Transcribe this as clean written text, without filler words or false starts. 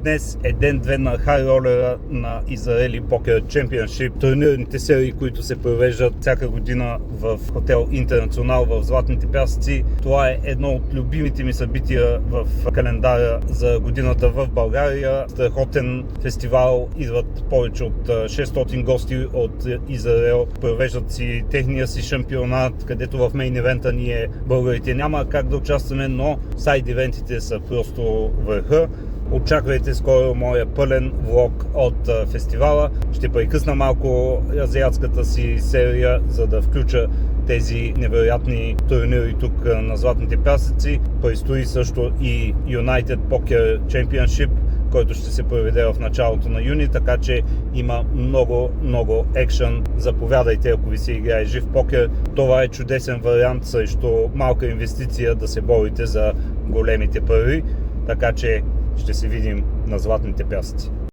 Днес е ден-две на хай ролера на Израели Покер Чемпионшип, турнирните серии, които се провеждат всяка година в хотел Интернационал в Златните пясъци. Това е едно от любимите ми събития в календара за годината в България. Страхотен фестивал, идват повече от 600 гости от Израел, провеждат си техния си шампионат, където в мейн ивента ние българите няма как да участваме, но сайд ивентите са просто върха. Очаквайте скоро моя пълен влог от фестивала. Ще прекъсна малко азиатската си серия, за да включа тези невероятни турнири тук на Златните пясъци. Предстои също и United Poker Championship, който ще се проведе в началото на юни, така че има много екшън. Заповядайте, ако ви се играе жив покер. Това е чудесен вариант срещу малка инвестиция да се борите за големите пари, така че ще се видим на Златните пясъци.